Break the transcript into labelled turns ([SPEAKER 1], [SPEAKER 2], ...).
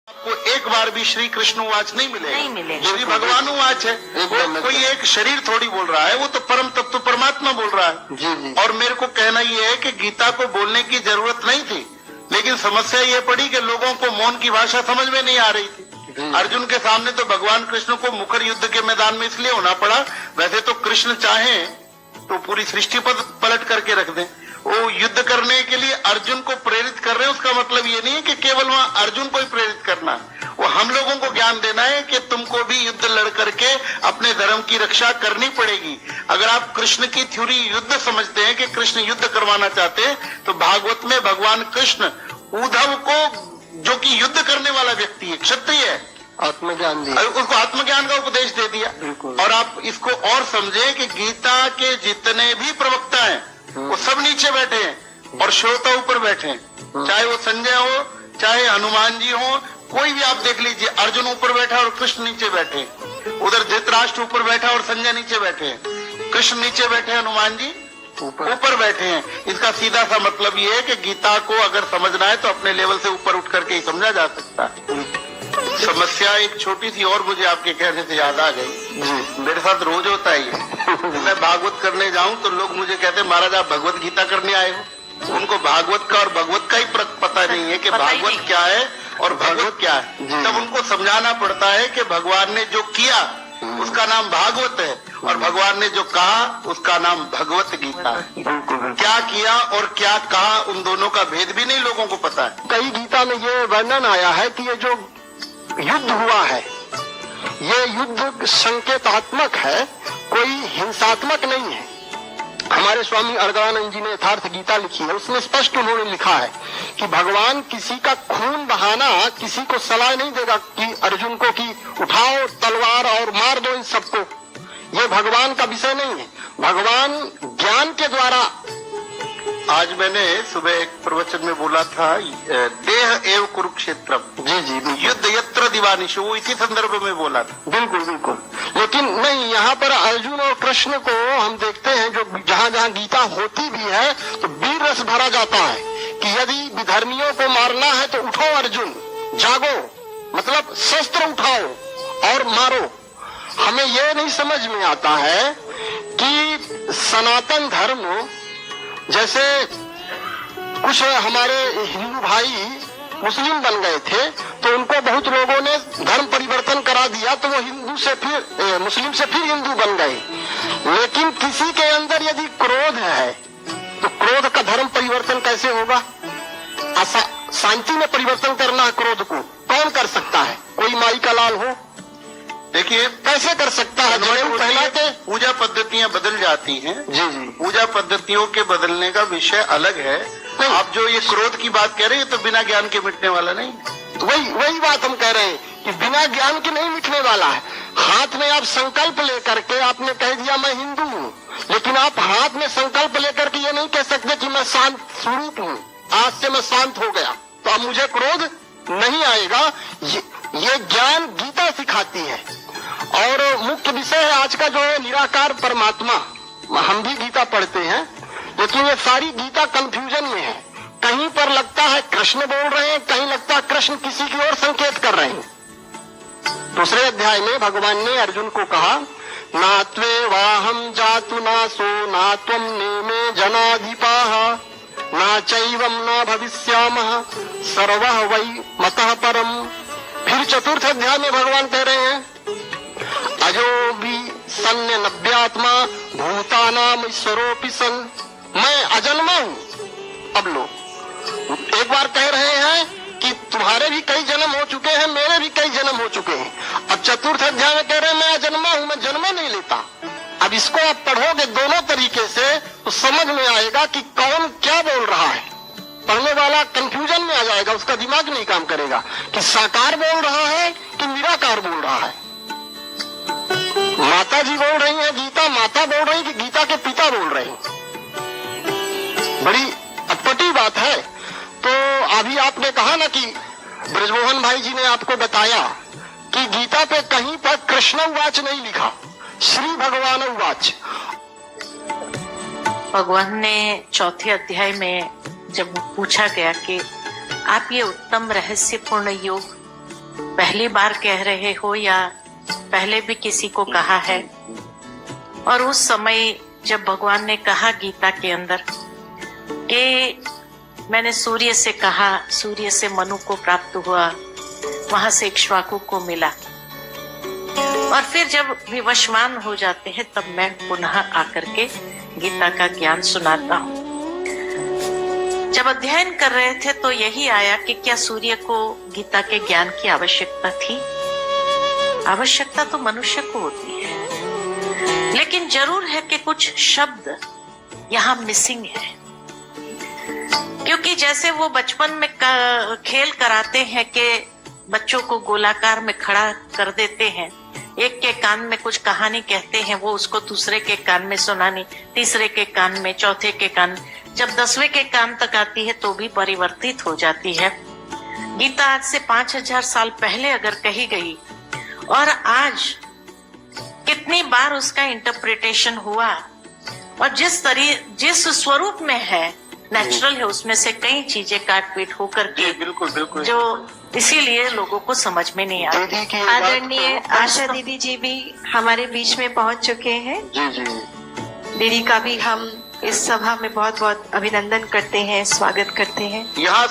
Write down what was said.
[SPEAKER 1] आपको एक बार भी श्री कृष्ण वाच नहीं मिलेगा, श्री भगवान वाच है। कोई एक शरीर थोड़ी बोल रहा है, वो तो परम तत्व परमात्मा बोल रहा है।
[SPEAKER 2] जी।
[SPEAKER 1] और मेरे को कहना ये है कि गीता को बोलने की जरूरत नहीं थी, लेकिन समस्या ये पड़ी कि लोगों को मौन की भाषा समझ में नहीं आ रही थी। अर्जुन के सामने तो भगवान कृष्ण को मुखर युद्ध के मैदान में इसलिए होना पड़ा, वैसे तो कृष्ण चाहे तो पूरी सृष्टि पर पलट करके रख दें। वो युद्ध करने के लिए अर्जुन को प्रेरित कर रहे हैं, उसका मतलब ये नहीं है कि केवल वहां अर्जुन को ही प्रेरित करना है, वो हम लोगों को ज्ञान देना है कि तुमको भी युद्ध लड़ करके अपने धर्म की रक्षा करनी पड़ेगी। अगर आप कृष्ण की थ्योरी युद्ध समझते हैं कि कृष्ण युद्ध करवाना चाहते हैं, तो भागवत में भगवान कृष्ण उद्धव को, जो कि युद्ध करने वाला व्यक्ति है, क्षत्रिय है,
[SPEAKER 2] आत्मज्ञान दिया,
[SPEAKER 1] उसको आत्मज्ञान का उपदेश दे दिया। और आप इसको और समझे कि गीता के जितने भी प्रवक्ता हैं वो सब नीचे बैठे हैं और श्रोता ऊपर बैठे हैं। चाहे वो संजय हो, चाहे हनुमान जी हो, कोई भी आप देख लीजिए, अर्जुन ऊपर बैठा और कृष्ण नीचे बैठे, उधर धृतराष्ट्र ऊपर बैठा और संजय नीचे बैठे हैं, कृष्ण नीचे बैठे, हनुमान जी ऊपर बैठे हैं। इसका सीधा सा मतलब ये है कि गीता को अगर समझना है तो अपने लेवल से ऊपर उठ करके ही समझा जा सकता है। समस्या एक छोटी सी और मुझे आपके कहने से याद आ गई, मेरे साथ रोज होता है ये। मैं भागवत करने जाऊं तो लोग मुझे कहते हैं महाराज आप भगवत गीता करने आए हो। उनको भागवत का और भगवत का ही पता नहीं है कि भागवत क्या है और भगवत क्या है। तब उनको समझाना पड़ता है कि भगवान ने जो किया उसका नाम भागवत है और भगवान ने जो कहा उसका नाम भगवत गीता है। क्या किया और क्या कहा, उन दोनों का भेद भी नहीं लोगों को पता है।
[SPEAKER 2] कई गीता में ये वर्णन आया है कि ये जो युद्ध हुआ है, ये युद्ध संकेतात्मक है, कोई हिंसात्मक नहीं है। हमारे स्वामी अर्गलानंद जी ने यथार्थ गीता लिखी है, उसमें स्पष्ट उन्होंने लिखा है कि भगवान किसी का खून बहाना किसी को सलाह नहीं देगा कि अर्जुन को कि उठाओ तलवार और मार दो इन सबको। ये भगवान का विषय नहीं है। भगवान ज्ञान के द्वारा,
[SPEAKER 1] आज मैंने सुबह एक प्रवचन में बोला था, देह एव कुरुक्षेत्र,
[SPEAKER 2] जी,
[SPEAKER 1] युद्ध यत्र दिवानिशु, वो इसी संदर्भ में बोला था।
[SPEAKER 2] बिल्कुल। लेकिन नहीं, यहाँ पर अर्जुन और कृष्ण को हम देखते हैं, जो जहाँ जहाँ गीता होती भी है तो वीर रस भरा जाता है कि यदि विधर्मियों को मारना है तो उठो अर्जुन, जागो, मतलब शस्त्र उठाओ और मारो। हमें यह नहीं समझ में आता है कि सनातन धर्म, जैसे कुछ हमारे हिंदू भाई मुस्लिम बन गए थे तो उनको बहुत लोगों ने धर्म परिवर्तन करा दिया, तो वो हिंदू से फिर मुस्लिम से फिर हिंदू बन गए। लेकिन किसी के अंदर यदि क्रोध है तो क्रोध का धर्म परिवर्तन कैसे होगा? शांति में परिवर्तन करना है क्रोध को, कौन कर सकता है? कोई माई का लाल हो,
[SPEAKER 1] देखिए
[SPEAKER 2] कैसे कर सकता है?
[SPEAKER 1] पहले के पूजा पद्धतियां बदल जाती हैं।
[SPEAKER 2] जी,
[SPEAKER 1] पूजा पद्धतियों के बदलने का विषय अलग है। आप जो ये क्रोध की बात कह रहे हैं तो बिना ज्ञान के मिटने वाला नहीं।
[SPEAKER 2] वही बात हम कह रहे हैं कि बिना ज्ञान के नहीं मिटने वाला है। हाथ में आप संकल्प लेकर के आपने कह दिया मैं हिंदू हूँ, लेकिन आप हाथ में संकल्प लेकर के ये नहीं कह सकते कि मैं शांत स्वरूप हूँ, आज से मैं शांत हो गया तो अब मुझे क्रोध नहीं आएगा। ये ज्ञान गीता सिखाती है। और मुख्य विषय है आज का जो है निराकार परमात्मा। हम भी गीता पढ़ते हैं, लेकिन ये सारी गीता कंफ्यूजन में है। कहीं पर लगता है कृष्ण बोल रहे हैं, कहीं लगता है कृष्ण किसी की ओर संकेत कर रहे हैं। दूसरे अध्याय में भगवान ने अर्जुन को कहा, ना त्वे वाहम जातु ना सो ना त्वम नेमे जनाधिपाः ना चैवम ना भविष्यामः सर्वः वै मतः परम। फिर चतुर्थ अध्याय में भगवान कह रहे हैं, अजो भी सन्य नव्यात्मा भूतानाम ईश्वरोपि सन, मैं अजन्मा हूँ। अब लो, एक बार कह रहे हैं कि तुम्हारे भी कई जन्म हो चुके हैं, मेरे भी कई जन्म हो चुके हैं। अब चतुर्थ अध्याय में कह रहे हैं मैं अजन्मा हूँ, मैं जन्म नहीं लेता। अब इसको आप पढ़ोगे दोनों तरीके से तो समझ में आएगा कि कौन क्या बोल रहा है। पढ़ने वाला कंफ्यूजन में आ जाएगा, उसका दिमाग नहीं काम करेगा कि साकार बोल रहा है कि निराकार बोल रहा है। माता जी बोल रही है गीता माता बोल रही कि गीता के पिता बोल रहे हैं। बड़ी अटपटी बात है। तो अभी आपने कहा ना कि ब्रजमोहन भाई जी ने आपको बताया कि गीता पे कहीं पर कृष्ण उवाच नहीं लिखा, श्री भगवान उवाच।
[SPEAKER 3] भगवान ने चौथे अध्याय में जब पूछा गया कि आप ये उत्तम रहस्यपूर्ण योग पहली बार कह रहे हो या पहले भी किसी को कहा है। और उस समय जब भगवान ने कहा गीता के अंदर कि मैंने सूर्य से कहा, सूर्य से मनु को प्राप्त हुआ, वहां से इक्ष्वाकु को मिला, और फिर जब विवशवान हो जाते हैं तब मैं पुनः आकर के गीता का ज्ञान सुनाता हूँ। जब अध्ययन कर रहे थे तो यही आया कि क्या सूर्य को गीता के ज्ञान की आवश्यकता थी? आवश्यकता तो मनुष्य को होती है, लेकिन जरूर है कि कुछ शब्द यहाँ मिसिंग है। क्योंकि जैसे वो बचपन में खेल कराते हैं कि बच्चों को गोलाकार में खड़ा कर देते हैं, एक के कान में कुछ कहानी कहते हैं, वो उसको दूसरे के कान में सुनानी, तीसरे के कान में, चौथे के कान, जब 10वें के कान तक आती है तो भी परिवर्तित हो जाती है। गीता आज से 5000 साल पहले अगर कही गई और आज कितनी बार उसका इंटरप्रिटेशन हुआ, और जिस स्वरूप में है नेचुरल है, उसमें से कई चीजें काट पीट होकर के
[SPEAKER 1] बिल्कुल बिल्कुल
[SPEAKER 3] जो इसीलिए लोगों को समझ में नहीं आती।
[SPEAKER 2] दीदी की
[SPEAKER 4] आदरणीय आशा दीदी जी भी हमारे बीच में पहुंच चुके हैं।
[SPEAKER 2] जी जी
[SPEAKER 4] दीदी का भी हम इस सभा में बहुत बहुत अभिनंदन करते हैं, स्वागत करते हैं।
[SPEAKER 1] यहाँ